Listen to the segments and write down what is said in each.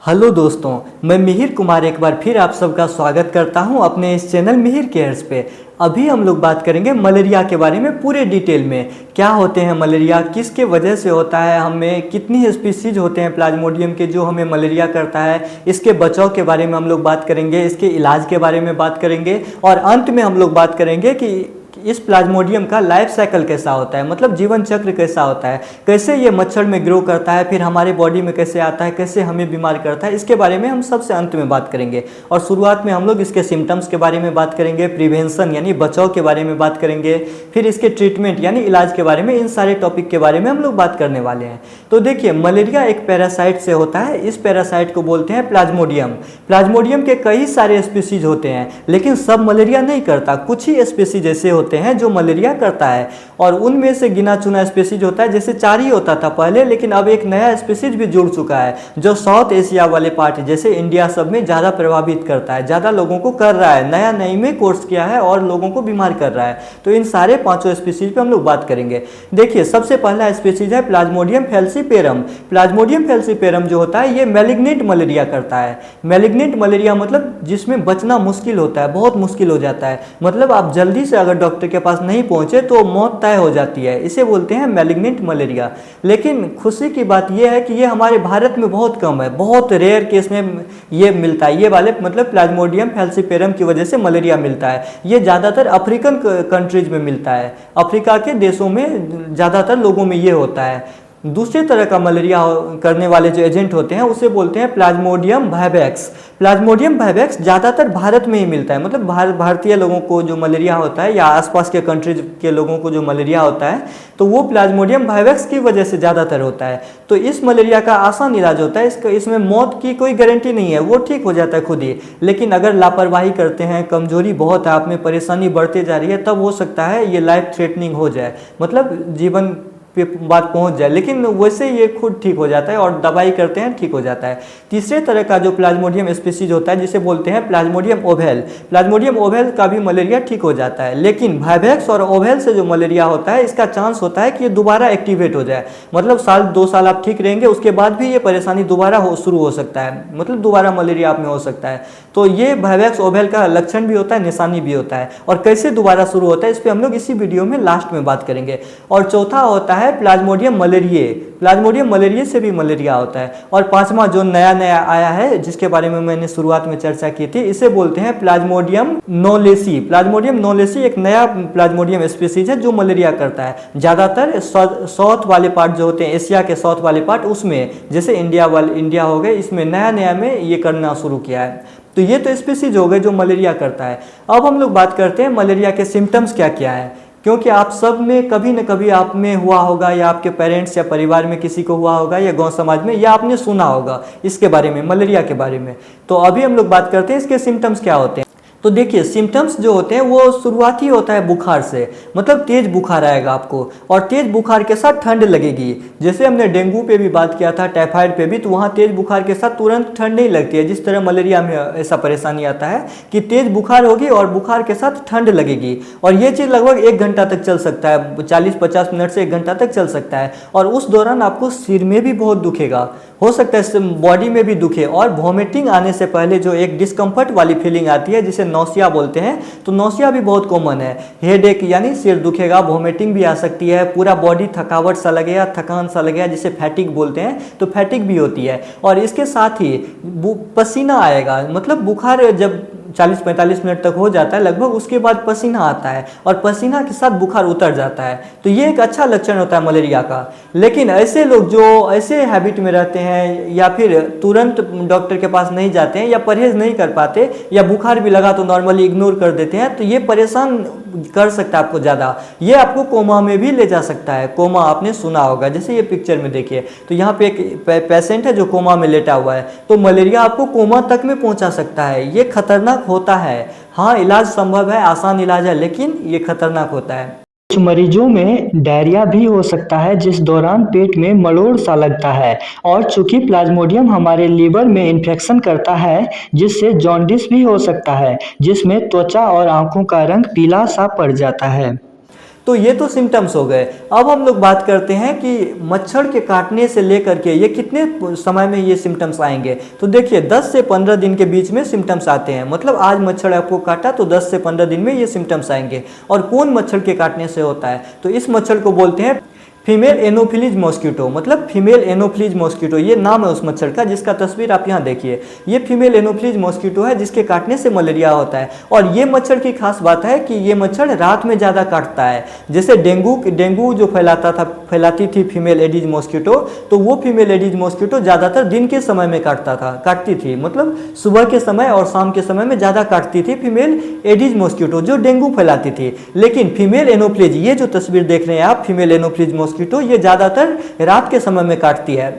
Hello दोस्तों, मैं मिहिर कुमार एक बार फिर आप सबका स्वागत करता हूं अपने इस चैनल मिहिर केयर्स पे। अभी हम लोग बात करेंगे मलेरिया के बारे में पूरे डिटेल में। क्या होते हैं मलेरिया, किसके वजह से होता है, हमें कितनी स्पीसीज होते हैं प्लाज्मोडियम के जो हमें मलेरिया करता है, इसके बचाव के बारे में हम लोग बात करेंगे, इसके इलाज के बारे में बात करेंगे और अंत में हम लोग बात करेंगे कि इस प्लाज्मोडियम का लाइफ साइकिल कैसा होता है, मतलब जीवन चक्र कैसा होता है, कैसे ये मच्छर में ग्रो करता है, फिर हमारे बॉडी में कैसे आता है, कैसे हमें बीमार करता है, इसके बारे में हम सबसे अंत में बात करेंगे। और शुरुआत में हम लोग इसके सिम्टम्स के बारे में बात करेंगे, प्रिवेंशन यानी बचाव के बारे में बात करेंगे, फिर इसके ट्रीटमेंट यानी इलाज के बारे में, इन सारे टॉपिक के बारे में हम लोग बात करने वाले हैं। तो देखिए, मलेरिया एक पैरासाइट से होता है। इस पैरासाइट को बोलते हैं प्लाज्मोडियम। प्लाज्मोडियम के कई सारे स्पीसीज होते हैं, लेकिन सब मलेरिया नहीं करता। कुछ ही स्पीसीज ऐसे होते हैं जो मलेरिया करता है और उनमें से गिना चुना स्पीसीज होता है। जैसे 4 ही होता था पहले, लेकिन अब एक नया स्पीसीज भी जुड़ चुका है जो साउथ एशिया वाले पार्ट जैसे इंडिया सब में ज़्यादा प्रभावित करता है, ज़्यादा लोगों को कर रहा है, नया नई में कोर्स किया है और लोगों को बीमार कर रहा है। तो इन सारे 5 स्पीसीज पे हम लोग बात करेंगे। देखिए, सबसे पहला स्पीसीज है प्लाज्मोडियम फैल्सीपेरम। प्लाज्मोडियम फैल्सीपेरम जो होता है ये मैलिग्नेंट मलेरिया करता है। मैलिग्नेंट मलेरिया मतलब जिसमें बचना मुश्किल होता है, बहुत मुश्किल हो जाता है, मतलब आप जल्दी से अगर डॉक्टर के पास नहीं पहुंचे तो मौत तय हो जाती है। इसे बोलते हैं मैलिग्नेंट मलेरिया। लेकिन खुशी की बात यह है कि ये हमारे भारत में बहुत कम है, बहुत रेयर केस में ये मिलता है। ये वाले मतलब प्लाज्मोडियम फैल्सीपेरम की वजह से मलेरिया मिलता है। ये ज़्यादातर अफ्रीकन कंट्रीज में मिलता है, अफ्रीका के देशों में ज़्यादातर लोगों में ये होता है। दूसरे तरह का मलेरिया करने वाले जो एजेंट होते हैं उसे बोलते हैं प्लाज्मोडियम वाइवेक्स। प्लाज्मोडियम वाइवेक्स ज़्यादातर भारत में ही मिलता है, मतलब भारतीय लोगों को जो मलेरिया होता है या आसपास के कंट्रीज के लोगों को जो मलेरिया होता है तो वो प्लाज्मोडियम वाइवेक्स की वजह से ज़्यादातर होता है। तो इस मलेरिया का आसान इलाज होता है, इसमें मौत की कोई गारंटी नहीं है, वो ठीक हो जाता है खुद ही। लेकिन अगर लापरवाही करते हैं, कमजोरी बहुत है, आप में परेशानी बढ़ती जा रही है, तब हो सकता है ये लाइफ थ्रेटनिंग हो जाए, मतलब जीवन पे बात पहुंच जाए। लेकिन वैसे ये खुद ठीक हो जाता है और दवाई करते हैं ठीक हो जाता है। तीसरे तरह का जो प्लाज्मोडियम स्पीसीज होता है जिसे बोलते हैं प्लाज्मोडियम ओवेल। प्लाज्मोडियम ओवेल का भी मलेरिया ठीक हो जाता है। लेकिन वाइवेक्स और ओवेल से जो मलेरिया होता है इसका चांस होता है कि ये दोबारा एक्टिवेट हो जाए, मतलब साल 2 साल आप ठीक रहेंगे, उसके बाद भी ये परेशानी दोबारा शुरू हो सकता है, मतलब दोबारा मलेरिया आप में हो सकता है। तो ये वाइवेक्स ओवेल का लक्षण भी होता है, निशानी भी होता है, और कैसे दोबारा शुरू होता है इस पर हम लोग इसी वीडियो में लास्ट में बात करेंगे। और चौथा होता है प्लाज्मोडियम मलेरिये। प्लाज्मोडियम मलेरिये से भी मलेरिया होता है। और 5वां जो नया नया आया है जिसके बारे में मैंने शुरुआत में चर्चा की थी, इसे बोलते हैं प्लाज्मोडियम नोलेसी। प्लाज्मोडियम नोलेसी एक नया प्लाज्मोडियम स्पीसीज है जो मलेरिया करता है। ज़्यादातर साउथ वाले पार्ट जो होते हैं, एशिया के साउथ वाले पार्ट, उसमें जैसे इंडिया हो गए, इसमें नया नया में ये करना शुरू किया है। तो ये तो स्पीसीज हो गए जो मलेरिया करता है। अब हम लोग बात करते हैं मलेरिया के सिम्टम्स क्या क्या है, क्योंकि आप सब में कभी न कभी आप में हुआ होगा, या आपके पेरेंट्स या परिवार में किसी को हुआ होगा, या गांव समाज में, या आपने सुना होगा इसके बारे में, मलेरिया के बारे में। तो अभी हम लोग बात करते हैं इसके सिम्टम्स क्या होते हैं। तो देखिए, सिम्टम्स जो होते हैं वो शुरुआती होता है बुखार से, मतलब तेज बुखार आएगा आपको, और तेज बुखार के साथ ठंड लगेगी। जैसे हमने डेंगू पे भी बात किया था, टाइफाइड पे भी, तो वहाँ तेज बुखार के साथ तुरंत ठंड नहीं लगती है, जिस तरह मलेरिया में ऐसा परेशानी आता है कि तेज बुखार होगी और बुखार के साथ ठंड लगेगी। और ये चीज़ लगभग 1 घंटा तक चल सकता है, 40-50 मिनट से 1 घंटा तक चल सकता है। और उस दौरान आपको सिर में भी बहुत दुखेगा, हो सकता है बॉडी में भी दुखे, और वॉमिटिंग आने से पहले जो एक डिस्कम्फर्ट वाली फीलिंग आती है जिसे नौसिया बोलते हैं, तो नौसिया भी बहुत कॉमन है। हेडेक यानी सिर दुखेगा, वॉमिटिंग भी आ सकती है, पूरा बॉडी थकावट सा लगेगा, थकान सा लगेगा, जिसे फैटिक बोलते हैं, तो फैटिक भी होती है। और इसके साथ ही पसीना आएगा, मतलब बुखार जब 40-45 मिनट तक हो जाता है लगभग, उसके बाद पसीना आता है और पसीना के साथ बुखार उतर जाता है। तो ये एक अच्छा लक्षण होता है मलेरिया का। लेकिन ऐसे लोग जो ऐसे हैबिट में रहते हैं, या फिर तुरंत डॉक्टर के पास नहीं जाते हैं, या परहेज नहीं कर पाते, या बुखार भी लगा तो नॉर्मली इग्नोर कर देते हैं, तो ये परेशान कर सकता है आपको ज़्यादा। ये आपको कोमा में भी ले जा सकता है। कोमा आपने सुना होगा, जैसे ये पिक्चर में देखिए, तो यहाँ पे एक पेशेंट है जो कोमा में लेटा हुआ है, तो मलेरिया आपको कोमा तक में पहुँचा सकता है। ये खतरनाक होता है। हाँ, इलाज संभव है, आसान इलाज है, लेकिन ये खतरनाक होता है। कुछ मरीजों में डायरिया भी हो सकता है, जिस दौरान पेट में मरोड़ सा लगता है। और चूंकि प्लाज्मोडियम हमारे लीवर में इन्फेक्शन करता है, जिससे जॉन्डिस भी हो सकता है, जिसमें त्वचा और आंखों का रंग पीला सा पड़ जाता है। तो ये तो सिम्टम्स हो गए। अब हम लोग बात करते हैं कि मच्छर के काटने से लेकर के ये कितने समय में ये सिम्टम्स आएंगे। तो देखिए 10 से 15 दिन के बीच में सिम्टम्स आते हैं, मतलब आज मच्छर आपको काटा तो 10 से 15 दिन में ये सिम्टम्स आएंगे। और कौन मच्छर के काटने से होता है, तो इस मच्छर को बोलते हैं फीमेल एनोफिलीज मॉस्किटो, मतलब फीमेल एनोफिलीज मॉस्किटो, ये नाम है उस मच्छर का, जिसका तस्वीर आप यहाँ देखिए। ये फीमेल एनोफिलीज मॉस्किटो है जिसके काटने से मलेरिया होता है। और ये मच्छर की खास बात है कि ये मच्छर रात में ज़्यादा काटता है। जैसे डेंगू जो फैलाती थी फीमेल एडिज मॉस्किटो, तो वो फीमेल एडिज मॉस्किटो ज़्यादातर दिन के समय में काटती थी, मतलब सुबह के समय और शाम के समय में ज़्यादा काटती थी फीमेल एडिज मॉस्किटो जो डेंगू फैलाती थी। लेकिन फीमेल एनोफिलीज, ये जो तस्वीर देख रहे हैं आप, फीमेल एनोफिलीज मॉस्किटो, ये ज़्यादातर रात के समय में काटती है।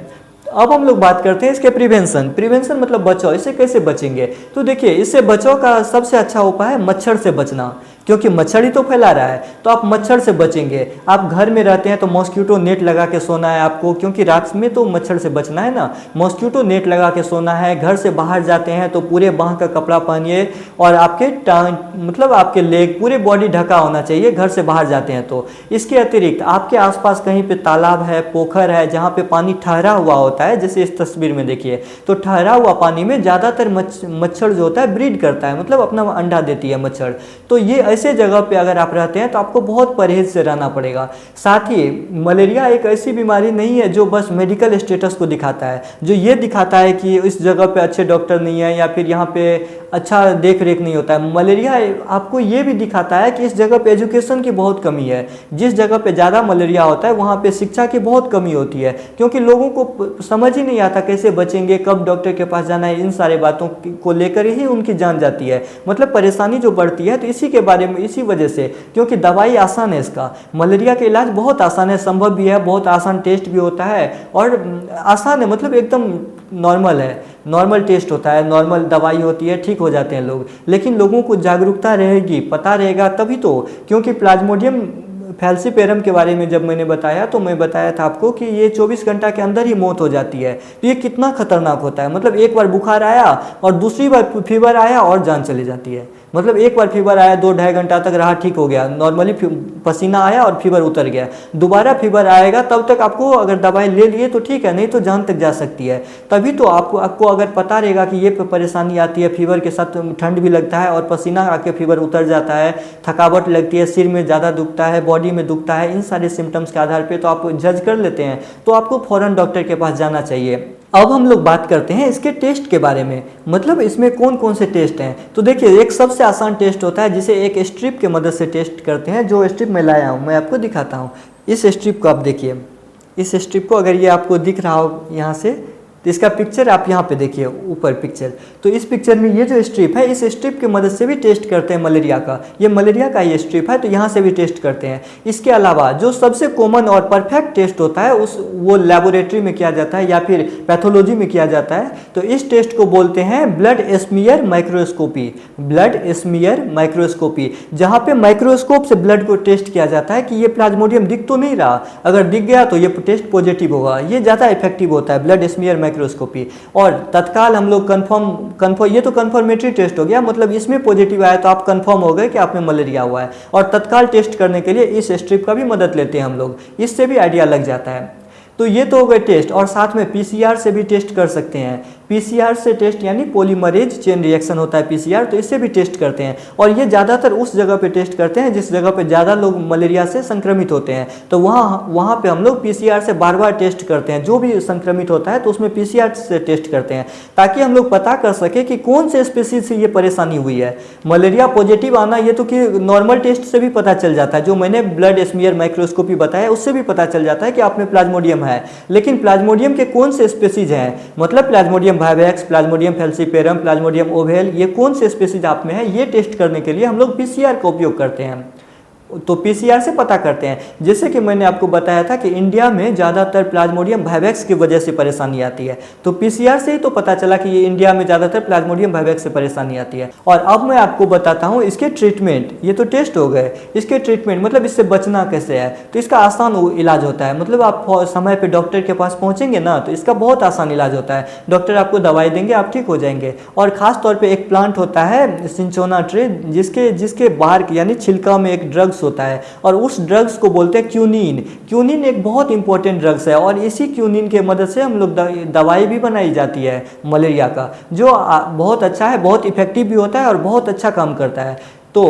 अब हम लोग बात करते हैं इसके प्रिवेंशन मतलब बचाव। इससे कैसे बचेंगे, तो देखिए इससे बचाव का सबसे अच्छा उपाय है मच्छर से बचना, क्योंकि मच्छर ही तो फैला रहा है। तो आप मच्छर से बचेंगे। आप घर में रहते हैं तो मॉस्किटो नेट लगा के सोना है आपको, क्योंकि रात में तो मच्छर से बचना है ना। मॉस्किटो नेट लगा के सोना है। घर से बाहर जाते हैं तो पूरे बांह का कपड़ा पहनिए और आपके टांग मतलब आपके लेग पूरे बॉडी ढका होना चाहिए घर से बाहर जाते हैं तो। इसके अतिरिक्त आपके आसपास कहीं पे तालाब है, पोखर है, जहाँ पे पानी ठहरा हुआ होता है, जैसे इस तस्वीर में देखिए, तो ठहरा हुआ पानी में ज़्यादातर मच्छर जो होता है ब्रीड करता है, मतलब अपना अंडा देती है मच्छर। तो ये ऐसे जगह पे अगर आप रहते हैं तो आपको बहुत परहेज से रहना पड़ेगा। साथ ही मलेरिया एक ऐसी बीमारी नहीं है जो बस मेडिकल स्टेटस को दिखाता है, जो ये दिखाता है कि इस जगह पे अच्छे डॉक्टर नहीं है या फिर यहाँ पे अच्छा देख रेख नहीं होता है। मलेरिया आपको ये भी दिखाता है कि इस जगह पे एजुकेशन की बहुत कमी है। जिस जगह पे ज़्यादा मलेरिया होता है वहाँ पे शिक्षा की बहुत कमी होती है, क्योंकि लोगों को समझ ही नहीं आता कैसे बचेंगे, कब डॉक्टर के पास जाना है, इन सारे बातों को लेकर ही उनकी जान जाती है, मतलब परेशानी जो बढ़ती है। तो इसी के बारे में, इसी वजह से, क्योंकि दवाई आसान है इसका, मलेरिया का इलाज बहुत आसान है, संभव भी है, बहुत आसान टेस्ट भी होता है और आसान है, मतलब एकदम नॉर्मल है, नॉर्मल टेस्ट होता है, नॉर्मल दवाई होती है, ठीक हो जाते हैं लोग। लेकिन लोगों को जागरूकता रहेगी, पता रहेगा तभी तो, क्योंकि प्लाज्मोडियम फैल्सीपेरम के बारे में जब मैंने बताया तो मैं बताया था आपको कि ये 24 घंटा के अंदर ही मौत हो जाती है। तो ये कितना खतरनाक होता है, मतलब एक बार बुखार आया और दूसरी बार फीवर आया और जान चली जाती है। मतलब एक बार फीवर आया, 2-2.5 घंटा तक रहा, ठीक हो गया, नॉर्मली पसीना आया और फीवर उतर गया। दोबारा फीवर आएगा तब तक आपको अगर दवाई ले लिए तो ठीक है, नहीं तो जान तक जा सकती है। तभी तो आपको अगर पता रहेगा कि ये परेशानी आती है, फीवर के साथ ठंड भी लगता है और पसीना आके फीवर उतर जाता है, थकावट लगती है, सिर में ज़्यादा दुखता है, बॉडी में दुखता है, इन सारे सिम्टम्स के आधार पर तो आप जज कर लेते हैं, तो आपको फ़ौरन डॉक्टर के पास जाना चाहिए। अब हम लोग बात करते हैं इसके टेस्ट के बारे में, मतलब इसमें कौन कौन से टेस्ट हैं। तो देखिए एक सबसे आसान टेस्ट होता है जिसे एक स्ट्रिप के मदद से टेस्ट करते हैं। जो स्ट्रिप मैं लाया हूँ मैं आपको दिखाता हूँ। इस स्ट्रिप को आप देखिए, इस स्ट्रिप को अगर ये आपको दिख रहा हो यहाँ से, तो इसका पिक्चर आप यहाँ पे देखिए ऊपर पिक्चर। तो इस पिक्चर में ये जो स्ट्रिप है, इस स्ट्रिप की मदद से भी टेस्ट करते हैं मलेरिया का। ये मलेरिया का ये स्ट्रिप है तो यहाँ से भी टेस्ट करते हैं। इसके अलावा जो सबसे कॉमन और परफेक्ट टेस्ट होता है वो लेबोरेटरी में किया जाता है या फिर पैथोलॉजी में किया जाता है। तो इस टेस्ट को बोलते हैं blood smear microscopy. Blood smear microscopy, जहाँ पे माइक्रोस्कोप से ब्लड को टेस्ट किया जाता है कि ये प्लाज्मोडियम दिख तो नहीं रहा, अगर दिख गया तो ये टेस्ट पॉजिटिव होगा। ये ज़्यादा इफेक्टिव होता है ब्लड स्मीयर माइक्रोस्कोपी। और तत्काल हम लोग कंफर्म ये तो कंफर्मेटरी टेस्ट हो गया, मतलब इसमें पॉजिटिव आया तो आप कंफर्म हो गए कि आप में मलेरिया हुआ है। और तत्काल टेस्ट करने के लिए इस स्ट्रिप का भी मदद लेते हैं हम लोग, इससे भी आइडिया लग जाता है। तो ये तो हो गए टेस्ट, और साथ में पीसीआर से भी टेस्ट कर सकते हैं। पीसीआर से टेस्ट यानी पॉलीमरेज चेन रिएक्शन होता है पीसीआर, तो इससे भी टेस्ट करते हैं। और ये ज़्यादातर उस जगह पे टेस्ट करते हैं जिस जगह पे ज़्यादा लोग मलेरिया से संक्रमित होते हैं। तो वहाँ पे हम लोग पीसीआर से बार बार टेस्ट करते हैं। जो भी संक्रमित होता है तो उसमें पीसीआर से टेस्ट करते हैं, ताकि हम लोग पता कर सके कि कौन से स्पीसीज से ये परेशानी हुई है। मलेरिया पॉजिटिव आना ये तो कि नॉर्मल टेस्ट से भी पता चल जाता है, जो मैंने ब्लड स्मीयर माइक्रोस्कोपी बताया उससे भी पता चल जाता है कि आप में प्लाज्मोडियम है। लेकिन प्लाज्मोडियम के कौन से स्पीसीज हैं, मतलब Plasmodium vivax, Plasmodium falciparum, Plasmodium oval, ये कौन से स्पीसीज आप में है, ये टेस्ट करने के लिए हम लोग पीसीआर का उपयोग करते हैं। तो पीसीआर से पता करते हैं। जैसे कि मैंने आपको बताया था कि इंडिया में ज़्यादातर प्लाज्मोडियम वाइवेक्स की वजह से परेशानी आती है, तो पीसीआर से ही तो पता चला कि ये इंडिया में ज़्यादातर प्लाज्मोडियम वाइवेक्स से परेशानी आती है। और अब मैं आपको बताता हूँ इसके ट्रीटमेंट। ये तो टेस्ट हो गए, इसके ट्रीटमेंट मतलब इससे बचना कैसे है। तो इसका आसान इलाज होता है, मतलब आप समय पर डॉक्टर के पास पहुँचेंगे ना तो इसका बहुत आसान इलाज होता है। डॉक्टर आपको दवाई देंगे, आप ठीक हो जाएंगे। और ख़ास तौर पर एक प्लांट होता है सिंचोना ट्री, जिसके बाहर यानी छिलका में एक ड्रग्स ड्रग्स होता है और उस ड्रग्स को बोलते हैं क्यूनिन। क्यूनिन एक बहुत इंपॉर्टेंट ड्रग्स है और इसी क्यूनिन के मदद से हम लोग दवाई भी बनाई जाती है मलेरिया का, जो बहुत अच्छा है, बहुत इफेक्टिव भी होता है और बहुत अच्छा काम करता है। तो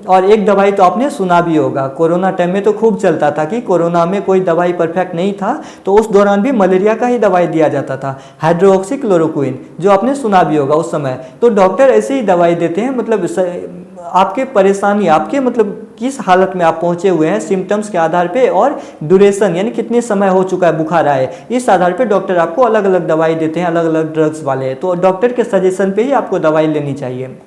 और एक दवाई तो आपने सुना भी होगा, कोरोना टाइम में तो खूब चलता था कि कोरोना में कोई दवाई परफेक्ट नहीं था, तो उस दौरान भी मलेरिया का ही दवाई दिया जाता था, हाइड्रोक्सी क्लोरोक्विन, जो आपने सुना भी होगा उस समय। तो डॉक्टर ऐसे ही दवाई देते हैं, मतलब आपके परेशानी, आपके मतलब किस हालत में आप पहुंचे हुए हैं, सिम्टम्स के आधार पे और ड्यूरेशन यानी कितने समय हो चुका है बुखार आए, इस आधार पे डॉक्टर आपको अलग अलग दवाई देते हैं, अलग अलग ड्रग्स वाले। तो डॉक्टर के सजेशन पे ही आपको दवाई लेनी चाहिए।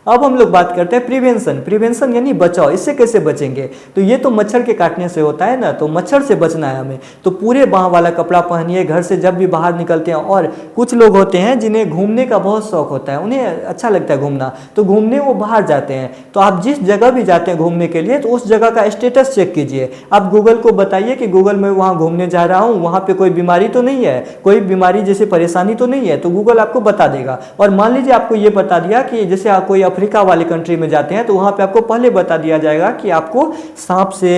अब हम लोग बात करते हैं प्रिवेंशन। प्रिवेंशन यानी बचाव, इससे कैसे बचेंगे? तो ये तो मच्छर के काटने से होता है ना, तो मच्छर से बचना है हमें, तो पूरे बाँह वाला कपड़ा पहनिए घर से जब भी बाहर निकलते हैं। और कुछ लोग होते हैं जिन्हें घूमने का बहुत शौक होता है, उन्हें अच्छा लगता है घूमना, तो घूमने वो बाहर जाते हैं। तो आप जिस जगह भी जाते हैं घूमने के लिए, तो उस जगह का स्टेटस चेक कीजिए। आप गूगल को बताइए कि गूगल मैं वहाँ घूमने जा रहा हूँ, वहाँ पे कोई बीमारी तो नहीं है, कोई बीमारी जैसे परेशानी तो नहीं है, तो गूगल आपको बता देगा। और मान लीजिए आपको ये बता दिया कि जैसे आप कोई अफ्रीका वाले कंट्री में जाते हैं, तो वहाँ पे आपको पहले बता दिया जाएगा कि आपको सांप से,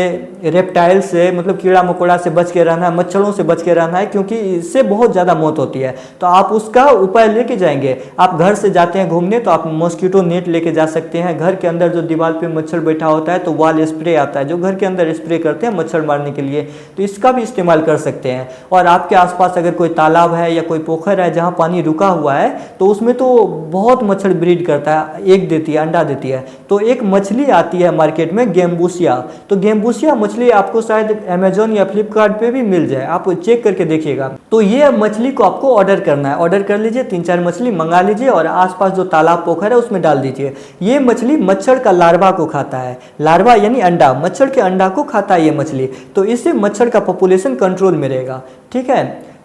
रेप्टाइल से, मतलब कीड़ा मकोड़ा से बच के रहना है, मच्छरों से बच के रहना है, क्योंकि इससे बहुत ज़्यादा मौत होती है। तो आप उसका उपाय लेके जाएंगे। आप घर से जाते हैं घूमने, तो आप मॉस्किटो नेट लेके जा सकते हैं। घर के अंदर जो दीवार पे मच्छर बैठा होता है, तो वॉल स्प्रे आता है जो घर के अंदर स्प्रे करते हैं मच्छर मारने के लिए, तो इसका भी इस्तेमाल कर सकते हैं। और आपके आसपास अगर कोई तालाब है या कोई पोखर है जहाँ पानी रुका हुआ है, तो उसमें तो बहुत मच्छर ब्रीड करता है, एग देती है, अंडा देती है। तो एक मछली आती है मार्केट में, गेम्बूसिया, तो गेम्बूसिया मछली आपको शायद अमेजोन या फ्लिपकार्ट पे भी मिल जाए, आप चेक करके देखिएगा। तो ये मछली को आपको ऑर्डर करना है, ऑर्डर कर लीजिए, 3-4 मछली मंगा लीजिए और आसपास जो तालाब पोखर है उसमें डाल दीजिए। ये मछली मच्छर का लार्वा को खाता है, लार्वा यानी अंडा, मच्छर के अंडा को खाता है ये मछली, तो इससे मच्छर का पॉपुलेशन कंट्रोल में रहेगा। ठीक है,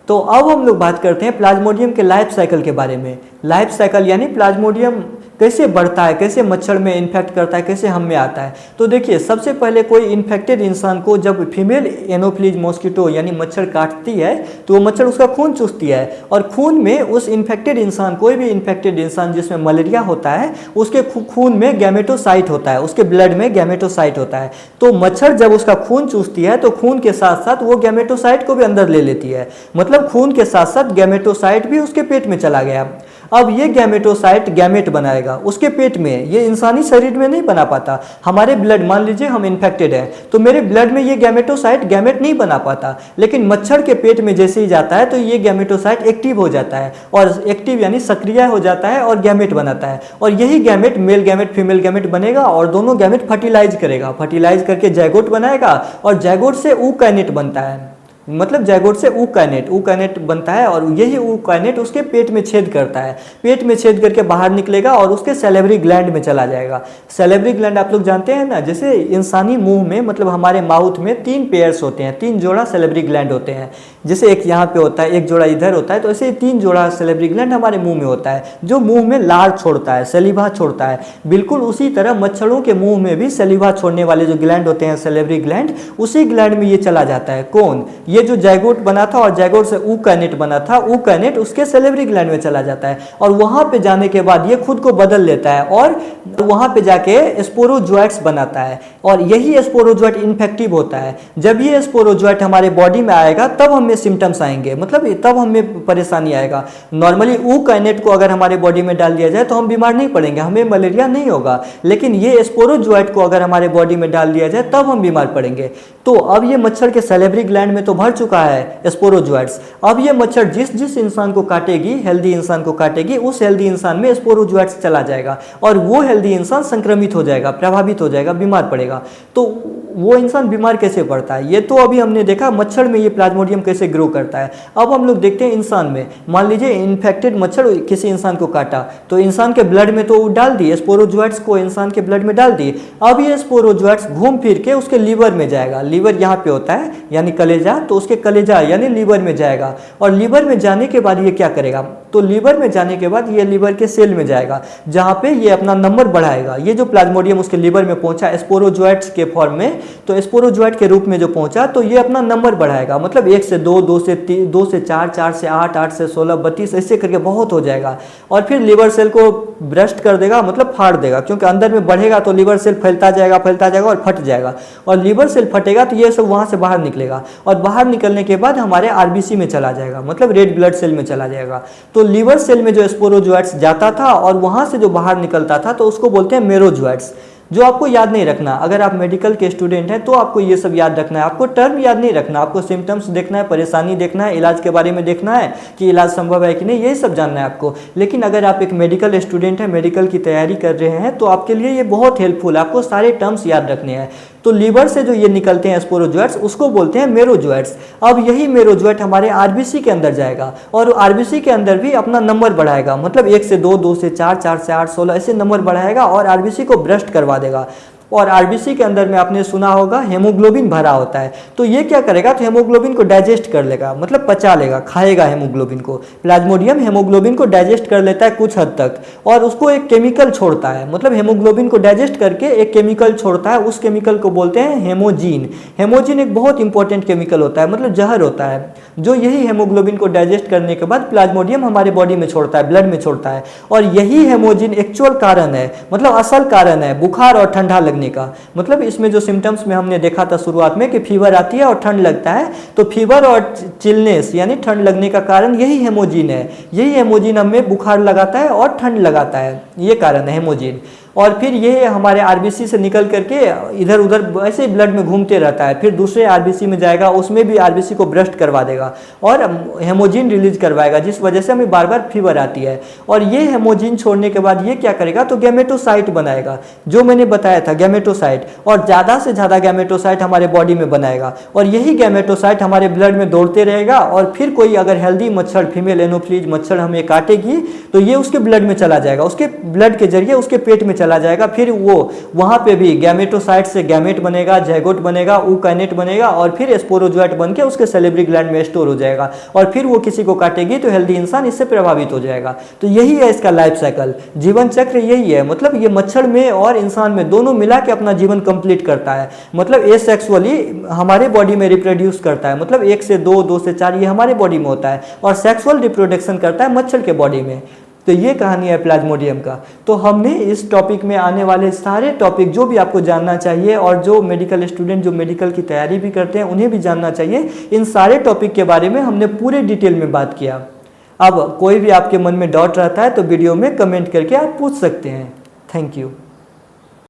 तो अब हम लोग बात करते हैं प्लाज्मोडियम के लाइफ साइकिल के बारे में। लाइफ साइकिल यानी प्लाज्मोडियम कैसे बढ़ता है, कैसे मच्छर में इन्फेक्ट करता है, कैसे हम में आता है। तो देखिए, सबसे पहले कोई इन्फेक्टेड इंसान को जब फीमेल एनोफ्लीज मॉस्किटो यानी मच्छर काटती है, तो वो मच्छर उसका खून चूसती है और खून में उस इन्फेक्टेड इंसान, कोई भी इन्फेक्टेड इंसान जिसमें मलेरिया होता है, उसके खून में गैमेटोसाइट होता है, उसके ब्लड में गैमेटोसाइट होता है। तो मच्छर जब उसका खून चूसती है, तो खून के साथ साथ वो गैमेटोसाइट को भी अंदर ले लेती है, मतलब खून के साथ साथ गैमेटोसाइट भी उसके पेट में चला गया। अब ये गैमेटोसाइट गैमेट बनाएगा उसके पेट में, ये इंसानी शरीर में नहीं बना पाता। हमारे ब्लड, मान लीजिए हम इन्फेक्टेड हैं, तो मेरे ब्लड में ये गैमेटोसाइट गैमेट नहीं बना पाता, लेकिन मच्छर के पेट में जैसे ही जाता है, तो ये गैमेटोसाइट एक्टिव हो जाता है, और एक्टिव यानी सक्रिय हो जाता है और गैमेट बनाता है। और यही gamete male gamete female gamete बनेगा और दोनों गैमेट फर्टिलाइज करेगा, फर्टिलाइज करके जाइगोट बनाएगा और जाइगोट से ऊकाइनेट बनता है, मतलब जाइगोट से ऊकाइनेट बनता है और यही ऊकाइनेट उसके पेट में छेद करता है, पेट में छेद करके बाहर निकलेगा और उसके सैलिवरी ग्लैंड में चला जाएगा। सैलिवरी ग्लैंड आप लोग जानते हैं ना, जैसे इंसानी मुंह में, मतलब हमारे माउथ में 3 पेयर्स होते हैं, 3 जोड़ा सैलिवरी ग्लैंड होते हैं। जैसे एक यहाँ पे होता है, एक जोड़ा इधर होता है, तो ऐसे 3 जोड़ा सैलिवरी ग्लैंड हमारे मुंह में होता है, जो मुंह में लार छोड़ता है, सलीवा छोड़ता है। बिल्कुल उसी तरह मच्छरों के मुंह में भी सलीवा छोड़ने वाले जो ग्लैंड होते हैं, सैलिवरी ग्लैंड, उसी ग्लैंड में ये चला जाता है। कौन? ये जो जाइगोट बना था और जाइगोट से ऊकाइनेट बना था, ऊकाइनेट उसके सैलिवरी ग्लैंड में चला जाता है और वहां पे जाने के बाद ये खुद को बदल लेता है और वहां पे जाके स्पोरोजोइट्स बनाता है और यही स्पोरोजोइट इन्फेक्टिव होता है। जब ये स्पोरोजोइट हमारे बॉडी में आएगा तब हमें सिम्टम्स आएंगे, मतलब तब हमें परेशानी आएगा। नॉर्मली ऊकाइनेट को अगर हमारे बॉडी में डाल दिया जाए तो हम बीमार नहीं पड़ेंगे, हमें मलेरिया नहीं होगा, लेकिन ये स्पोरोजोइट को अगर हमारे बॉडी में डाल दिया जाए तब हम बीमार पड़ेंगे। तो अब ये मच्छर के सैलिवरी ग्लैंड में तो भर चुका है स्पोरोजोइट्स। अब ये मच्छर जिस जिस इंसान को काटेगी, हेल्दी इंसान को काटेगी, उस हेल्दी इंसान में स्पोरोजोइट्स चला जाएगा और वो हेल्दी इंसान संक्रमित हो जाएगा, प्रभावित हो जाएगा, बीमार पड़ेगा। तो वो इंसान बीमार कैसे पड़ता है, ये तो अभी हमने देखा मच्छर में ये प्लाज्मोडियम कैसे ग्रो करता है। अब हम लोग देखते हैं इंसान में। मान लीजिए इन्फेक्टेड मच्छर किसी इंसान को काटा, तो इंसान के ब्लड में तो डाल दिए स्पोरोजोइट्स को, इंसान के ब्लड में डाल दिए। अब ये स्पोरोजोइट्स घूम फिर के उसके लीवर में जाएगा, लीवर यहाँ पे होता है यानी कलेजा, तो तो उसके कलेजा यानी लीवर में जाएगा, और लीवर में जाने के बाद ये क्या करेगा, तो लीवर में जाने के बाद ये लीवर के सेल में जाएगा, जहाँ पे ये अपना नंबर बढ़ाएगा। ये जो प्लाज्मोडियम उसके लीवर में पहुंचा स्पोरोजोइट्स के फॉर्म में, तो स्पोरोजोइट के रूप में जो पहुंचा, तो ये अपना नंबर बढ़ाएगा, मतलब 1 से 2, 2 से 3, 2 से 4, 4 से 8, 8 से 16, 32 ऐसे करके बहुत हो जाएगा। और फिर लीवर सेल को ब्रस्ट कर देगा, मतलब फाड़ देगा, क्योंकि अंदर में बढ़ेगा तो लीवर सेल फैलता जाएगा और फट जाएगा, और लीवर सेल फटेगा तो ये सब वहाँ से बाहर निकलेगा, और बाहर निकलने के बाद हमारे आरबीसी में चला जाएगा, मतलब रेड ब्लड सेल में चला जाएगा। तो लीवर सेल में जो स्पोरोजोइट्स जाता था और वहाँ से जो बाहर निकलता था, तो उसको बोलते हैं मेरोजोइट्स, जो आपको याद नहीं रखना। अगर आप मेडिकल के स्टूडेंट हैं तो आपको ये सब याद रखना है, आपको टर्म याद नहीं रखना, आपको सिम्टम्स देखना है, परेशानी देखना है, इलाज के बारे में देखना है कि इलाज संभव है कि नहीं, ये सब जानना है आपको। लेकिन अगर आप एक मेडिकल स्टूडेंट हैं, मेडिकल की तैयारी कर रहे हैं, तो आपके लिए ये बहुत हेल्पफुल है, आपको सारे टर्म्स याद रखने हैं। तो लीवर से जो ये निकलते हैं स्पोरोजोइट्स, उसको बोलते हैं मेरोजोइट्स। अब यही मेरोजोइट हमारे आरबीसी के अंदर जाएगा, और आरबीसी के अंदर भी अपना नंबर बढ़ाएगा, मतलब 1 से 2, 2 से 4, 4 से 8, 16 ऐसे नंबर बढ़ाएगा, और आरबीसी को ब्रस्ट करवा देगा। और आरबीसी के अंदर में आपने सुना होगा हेमोग्लोबिन भरा होता है, तो ये क्या करेगा, तो हेमोग्लोबिन को डाइजेस्ट कर लेगा, मतलब पचा लेगा, खाएगा हेमोग्लोबिन को। प्लाज्मोडियम हेमोग्लोबिन को डाइजेस्ट कर लेता है कुछ हद तक, और उसको एक केमिकल छोड़ता है, मतलब हेमोग्लोबिन को डाइजेस्ट करके एक केमिकल छोड़ता है, उस केमिकल को बोलते हैं हेमोजीन। हेमोजीन एक बहुत इंपॉर्टेंट केमिकल होता है, मतलब जहर होता है, जो यही हेमोग्लोबिन को डाइजेस्ट करने के बाद प्लाज्मोडियम हमारे बॉडी में छोड़ता है, ब्लड में छोड़ता है। और यही हेमोजीन एक्चुअल कारण है, मतलब असल कारण है बुखार और ठंडा लगने का। मतलब इसमें जो सिम्टम्स में हमने देखा था शुरुआत में कि फीवर आती है और ठंड लगता है, तो फीवर और चिलनेस यानी ठंड लगने का कारण यही हेमोजीन है। यही हेमोजीन हमें बुखार लगाता है और ठंड लगाता है, ये कारण है हेमोजीन। और फिर ये हमारे आरबीसी से निकल करके इधर उधर ऐसे ब्लड में घूमते रहता है, फिर दूसरे आरबीसी में जाएगा, उसमें भी आरबीसी को ब्रस्ट करवा देगा और हेमोजीन रिलीज करवाएगा, जिस वजह से हमें बार बार फीवर आती है। और ये हेमोजीन छोड़ने के बाद ये क्या करेगा, तो गैमेटोसाइट बनाएगा, जो मैंने बताया था गैमेटोसाइट, और ज़्यादा से ज़्यादा गैमेटोसाइट हमारे बॉडी में बनाएगा, और यही गैमेटोसाइट हमारे ब्लड में दौड़ते रहेगा। और फिर कोई अगर हेल्दी मच्छर, फीमेल एनोफ्लीज मच्छर हमें काटेगी, तो ये उसके ब्लड में चला जाएगा, उसके ब्लड के जरिए उसके पेट में चला जाएगा। फिर वो वहां पे भी गैमेटोसाइट से गैमेट बनेगा, जैगोट बनेगा, ऊकाइनेट बनेगा, और फिर स्पोरोजोइट बन के उसके सेलेब्री ग्लैंड में स्टोर हो जाएगा, और फिर वो किसी को काटेगी तो हेल्दी इंसान इससे प्रभावित हो जाएगा। तो यही है इसका लाइफ साइकिल, जीवन चक्र यही है। मतलब ये मच्छर में और इंसान में दोनों मिला के अपना जीवन कंप्लीट करता है। मतलब एसेक्सुअली हमारे बॉडी में रिप्रोड्यूस करता है, मतलब 1 से 2, 2 से 4 ये हमारे बॉडी में होता है, और सेक्सुअल रिप्रोडक्शन करता है मच्छर के बॉडी में। तो ये कहानी है प्लाज्मोडियम का। तो हमने इस टॉपिक में आने वाले सारे टॉपिक जो भी आपको जानना चाहिए, और जो मेडिकल स्टूडेंट जो मेडिकल की तैयारी भी करते हैं उन्हें भी जानना चाहिए, इन सारे टॉपिक के बारे में हमने पूरे डिटेल में बात किया। अब कोई भी आपके मन में डाउट रहता है तो वीडियो में कमेंट करके आप पूछ सकते हैं। Thank you.